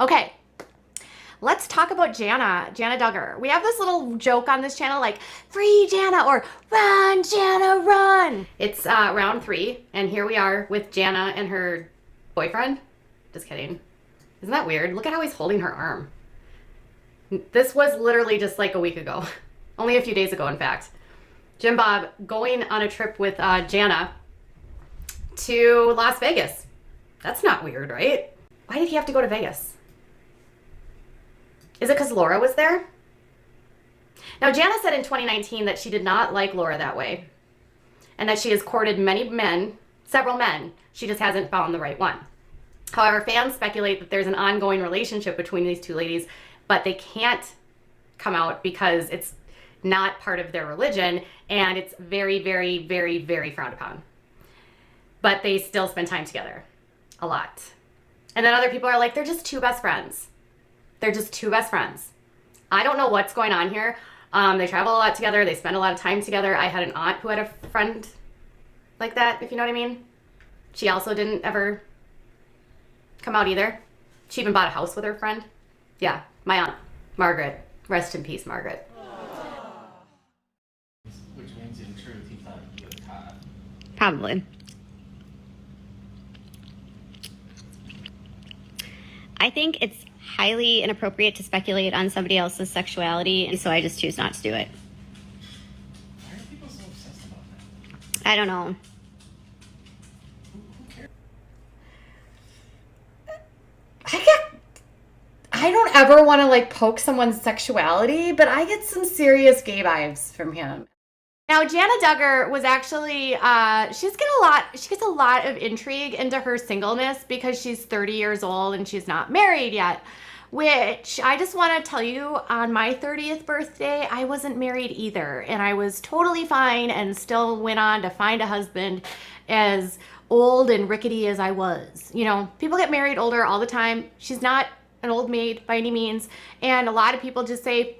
Okay, let's talk about Jana Duggar. We have this little joke on this channel like, free Jana or run, Jana, run. It's round 3, and here we are with Jana and her boyfriend. Just kidding. Isn't that weird? Look at how he's holding her arm. This was literally just like a week ago. Only a few days ago, in fact. Jim Bob going on a trip with Jana to Las Vegas. That's not weird, right? Why did he have to go to Vegas? Is it because Laura was there? Now, Jana said in 2019 that she did not like Laura that way, and that she has courted many men, several men. She just hasn't found the right one. However, fans speculate that there's an ongoing relationship between these two ladies, but they can't come out because it's not part of their religion, and it's very, very, very, very frowned upon. But they still spend time together a lot. And then other people are like, they're just two best friends. They're just two best friends. I don't know what's going on here. They travel a lot together. They spend a lot of time together. I had an aunt who had a friend like that, if you know what I mean. She also didn't ever come out either. She even bought a house with her friend. Yeah, my aunt, Margaret. Rest in peace, Margaret. Which means in truth he thought you were Todd. Probably. I think it's highly inappropriate to speculate on somebody else's sexuality, and so I just choose not to do it. Why are people so obsessed about that? I don't know. Who cares? I don't ever want to like poke someone's sexuality, but I get some serious gay vibes from him. Now, Jana Duggar was actually, she gets a lot of intrigue into her singleness because she's 30 years old and she's not married yet, which I just want to tell you, on my 30th birthday, I wasn't married either, and I was totally fine and still went on to find a husband as old and rickety as I was. You know, people get married older all the time. She's not an old maid by any means, and a lot of people just say,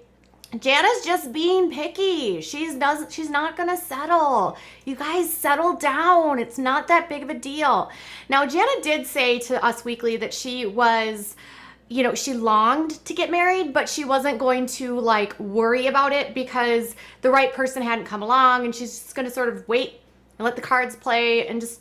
Jana's just being picky. She's not gonna settle. You guys settle down. It's not that big of a deal. Now, Jana did say to Us Weekly that she was, you know, she longed to get married, but she wasn't going to like worry about it because the right person hadn't come along, and she's just gonna sort of wait and let the cards play and just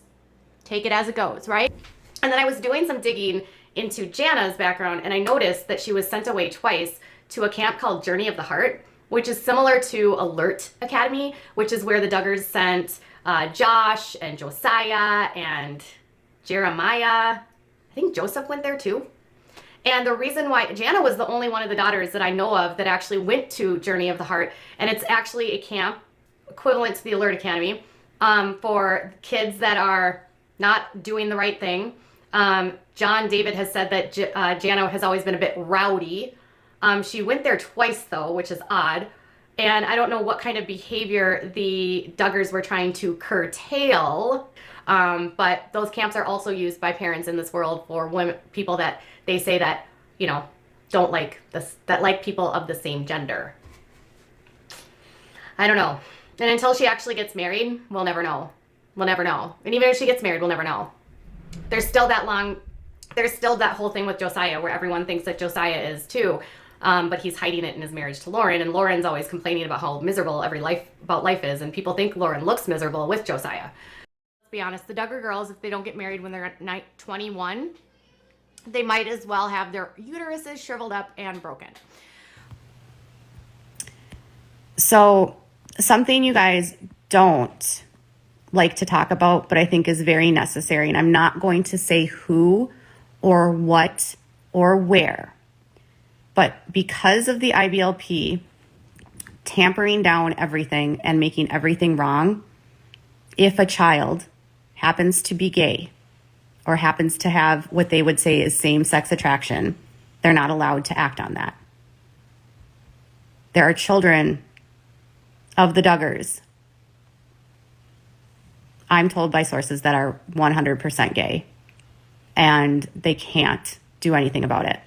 take it as it goes, right? And then I was doing some digging into Jana's background, and I noticed that she was sent away twice to a camp called Journey of the Heart, which is similar to Alert Academy, which is where the Duggars sent Josh and Josiah and Jeremiah. I think Joseph went there too. And the reason why Jana was the only one of the daughters that I know of that actually went to Journey of the Heart, and it's actually a camp equivalent to the Alert Academy for kids that are not doing the right thing. John David has said that Jana has always been a bit rowdy. She went there twice though, which is odd. And I don't know what kind of behavior the Duggars were trying to curtail. But those camps are also used by parents in this world for women, people that they say that, you know, don't like this, that like people of the same gender. I don't know. And until she actually gets married, we'll never know. We'll never know. And even if she gets married, we'll never know. There's still that whole thing with Josiah where everyone thinks that Josiah is too. But he's hiding it in his marriage to Lauren, and Lauren's always complaining about how miserable life is, and people think Lauren looks miserable with Josiah. Let's be honest, the Duggar girls, if they don't get married when they're 21, they might as well have their uteruses shriveled up and broken. So, something you guys don't like to talk about, but I think is very necessary, and I'm not going to say who or what or where. But because of the IBLP tampering down everything and making everything wrong, if a child happens to be gay or happens to have what they would say is same-sex attraction, they're not allowed to act on that. There are children of the Duggars, I'm told by sources, that are 100% gay, and they can't do anything about it.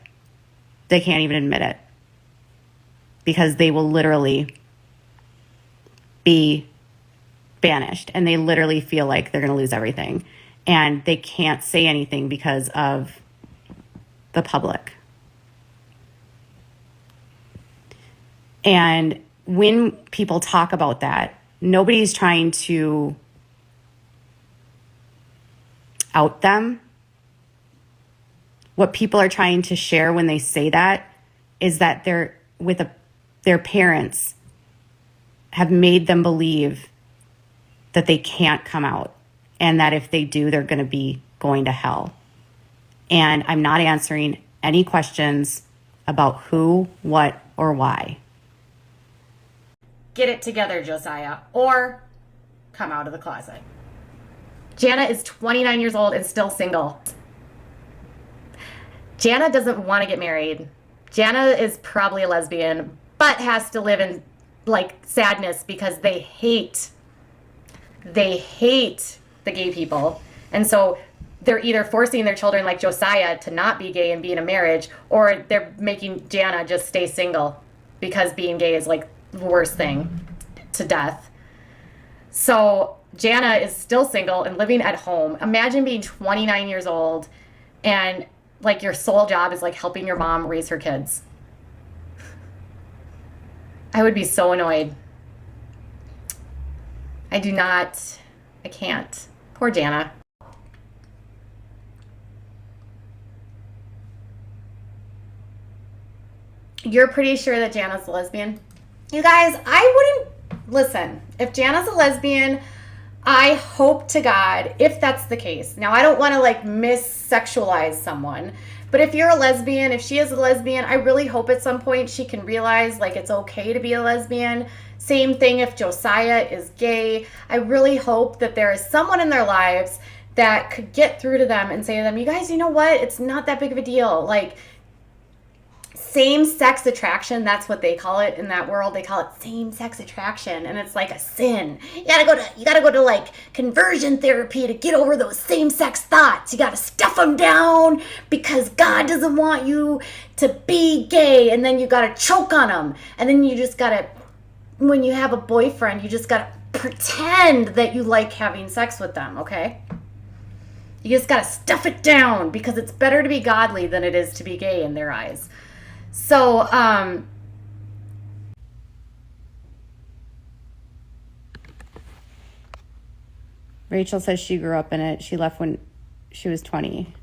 They can't even admit it because they will literally be banished, and they literally feel like they're going to lose everything, and they can't say anything because of the public. And when people talk about that, nobody's trying to out them. What people are trying to share when they say that is that their parents have made them believe that they can't come out and that if they do, they're going to be going to hell. And I'm not answering any questions about who, what, or why. Get it together, Josiah, or come out of the closet. Jana is 29 years old and still single. Jana doesn't want to get married. Jana is probably a lesbian, but has to live in like sadness because they hate the gay people. And so they're either forcing their children like Josiah to not be gay and be in a marriage, or they're making Jana just stay single because being gay is like the worst thing to death. So Jana is still single and living at home. Imagine being 29 years old and like your sole job is like helping your mom raise her kids. I would be so annoyed. I can't. Poor Jana. You're pretty sure that Jana's a lesbian? You guys, I wouldn't listen. If Jana's a lesbian, I hope to God, if that's the case. Now, I don't want to like mis-sexualize someone, but if you're a lesbian, if she is a lesbian, I really hope at some point she can realize like it's okay to be a lesbian. Same thing if Josiah is gay. I really hope that there is someone in their lives that could get through to them and say to them, you guys, you know what? It's not that big of a deal. Like, same-sex attraction, that's what they call it in that world. They call it same-sex attraction, and it's like a sin. You gotta go to like conversion therapy to get over those same-sex thoughts. You gotta stuff them down because God doesn't want you to be gay, and then you gotta choke on them, and then you just gotta, when you have a boyfriend, you just gotta pretend that you like having sex with them, okay? You just gotta stuff it down because it's better to be godly than it is to be gay in their eyes. So, Rachel says she grew up in it. She left when she was 20.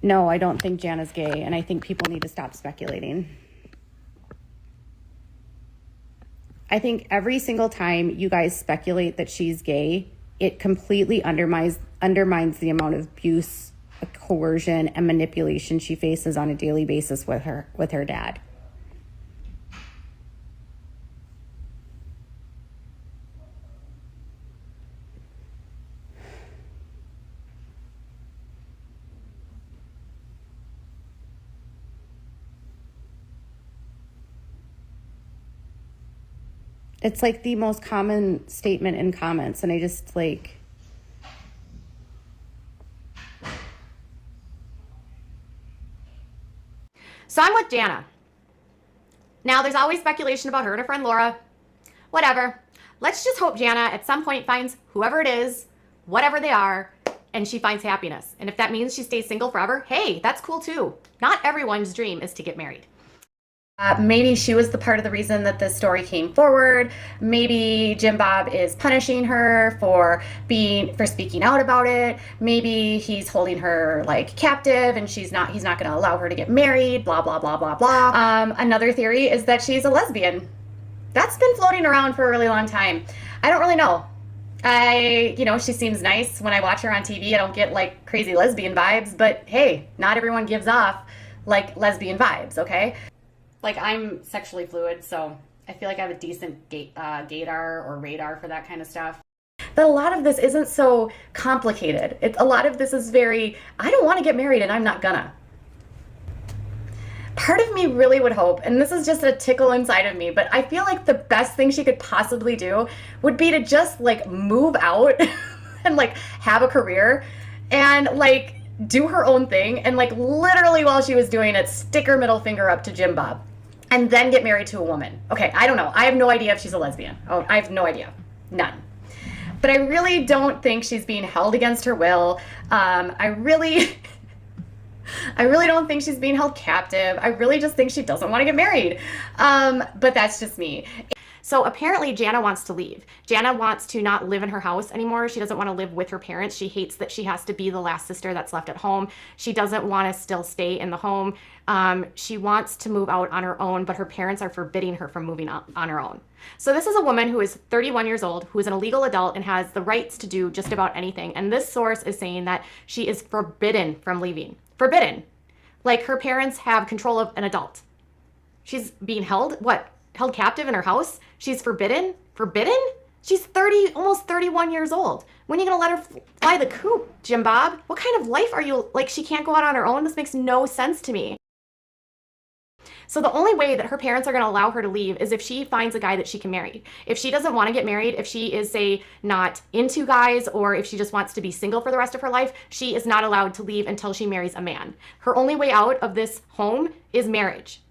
No, I don't think Jana's gay, and I think people need to stop speculating. I think every single time you guys speculate that she's gay, it completely undermines the amount of abuse, coercion, and manipulation she faces on a daily basis with her dad. It's like the most common statement in comments, and I just like... So I'm with Jana. Now, there's always speculation about her and her friend Laura. Whatever. Let's just hope Jana at some point finds whoever it is, whatever they are, and she finds happiness. And if that means she stays single forever, hey, that's cool too. Not everyone's dream is to get married. Maybe she was the part of the reason that this story came forward. Maybe Jim Bob is punishing her for speaking out about it. Maybe he's holding her like captive and he's not going to allow her to get married, blah, blah, blah, blah, blah. Another theory is that she's a lesbian. That's been floating around for a really long time. I don't really know. She seems nice. When I watch her on TV, I don't get like crazy lesbian vibes, but hey, not everyone gives off like lesbian vibes, okay? Like, I'm sexually fluid, so I feel like I have a decent gaydar or radar for that kind of stuff. But a lot of this isn't so complicated. A lot of this is very, I don't want to get married and I'm not gonna. Part of me really would hope, and this is just a tickle inside of me, but I feel like the best thing she could possibly do would be to just like move out and like have a career and like do her own thing and like literally while she was doing it, stick her middle finger up to Jim Bob. And then get married to a woman. Okay, I don't know. I have no idea if she's a lesbian. Oh, I have no idea. None. But I really don't think she's being held against her will. I I really don't think she's being held captive. I really just think she doesn't want to get married. But that's just me. So apparently Jana wants to leave. Jana wants to not live in her house anymore. She doesn't want to live with her parents. She hates that she has to be the last sister that's left at home. She doesn't want to still stay in the home. She wants to move out on her own, but her parents are forbidding her from moving out on her own. So this is a woman who is 31 years old, who is an illegal adult and has the rights to do just about anything. And this source is saying that she is forbidden from leaving. Forbidden. Like her parents have control of an adult. She's being held, what? Held captive in her house? She's forbidden? Forbidden? She's 30, almost 31 years old. When are you gonna let her fly the coop, Jim Bob? What kind of life are you, like she can't go out on her own? This makes no sense to me. So the only way that her parents are going to allow her to leave is if she finds a guy that she can marry. If she doesn't want to get married, if she is, say, not into guys, or if she just wants to be single for the rest of her life, she is not allowed to leave until she marries a man. Her only way out of this home is marriage.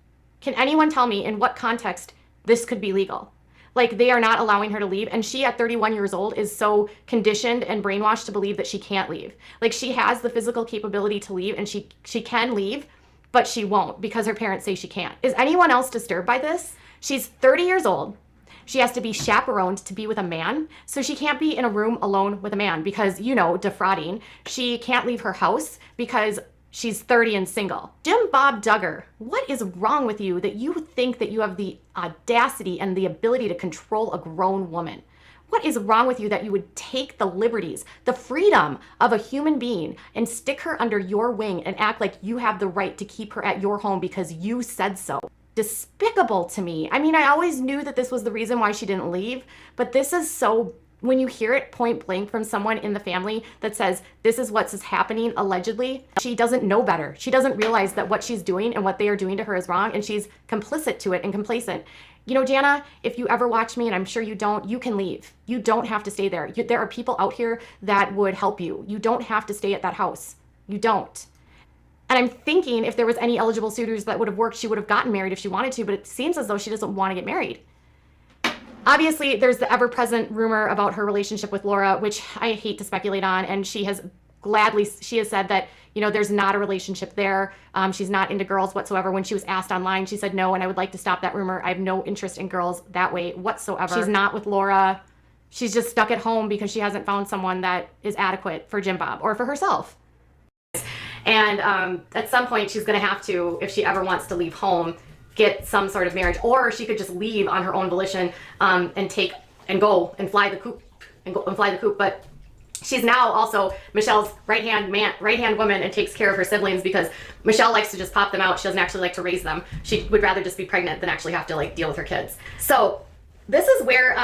Can anyone tell me in what context this could be legal? Like, they are not allowing her to leave, and she at 31 years old is so conditioned and brainwashed to believe that she can't leave. Like, she has the physical capability to leave, and she can leave, but she won't because her parents say she can't. Is anyone else disturbed by this? She's 30 years old. She has to be chaperoned to be with a man, so she can't be in a room alone with a man because, you know, defrauding. She can't leave her house because she's 30 and single. Jim Bob Duggar, what is wrong with you that you think that you have the audacity and the ability to control a grown woman? What is wrong with you that you would take the liberties, the freedom of a human being and stick her under your wing and act like you have the right to keep her at your home because you said so? Despicable to me. I mean, I always knew that this was the reason why she didn't leave, but this is so, when you hear it point blank from someone in the family that says, this is what's happening allegedly, she doesn't know better. She doesn't realize that what she's doing and what they are doing to her is wrong, and she's complicit to it and complacent. You know, Jana, if you ever watch me, and I'm sure you don't, you can leave. You don't have to stay there. There are people out here that would help you. You don't have to stay at that house. You don't. And I'm thinking if there was any eligible suitors that would have worked, she would have gotten married if she wanted to, but it seems as though she doesn't want to get married. Obviously, there's the ever-present rumor about her relationship with Laura, which I hate to speculate on, and she has said that, you know, there's not a relationship there. She's not into girls whatsoever. When she was asked online, she said no, and I would like to stop that rumor. I have no interest in girls that way whatsoever. She's not with Laura. She's just stuck at home because she hasn't found someone that is adequate for Jim Bob or for herself. And at some point, she's going to have to, if she ever wants to leave home, get some sort of marriage, or she could just leave on her own volition and go and fly the coop. But she's now also Michelle's right-hand woman and takes care of her siblings because Michelle likes to just pop them out. She doesn't actually like to raise them. She would rather just be pregnant than actually have to like deal with her kids. So this is where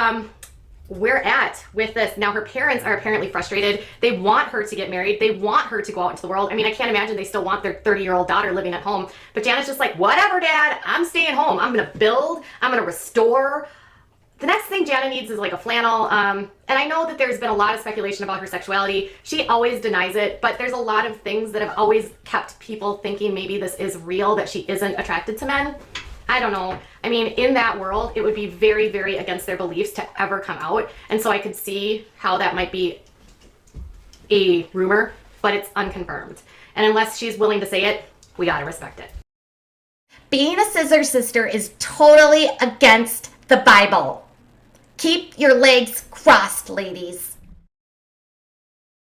we're at with this. Now her parents are apparently frustrated. They want her to get married. They want her to go out into the world. I mean, I can't imagine they still want their 30-year-old daughter living at home. But Janet's just like, whatever, Dad, I'm staying home. I'm gonna build, I'm gonna restore. The next thing Jana needs is like a flannel. And I know that there's been a lot of speculation about her sexuality. She always denies it, but there's a lot of things that have always kept people thinking maybe this is real, that she isn't attracted to men. I don't know. I mean, in that world, it would be very, very against their beliefs to ever come out. And so I could see how that might be a rumor, but it's unconfirmed. And unless she's willing to say it, we gotta respect it. Being a scissor sister is totally against the Bible. Keep your legs crossed, ladies.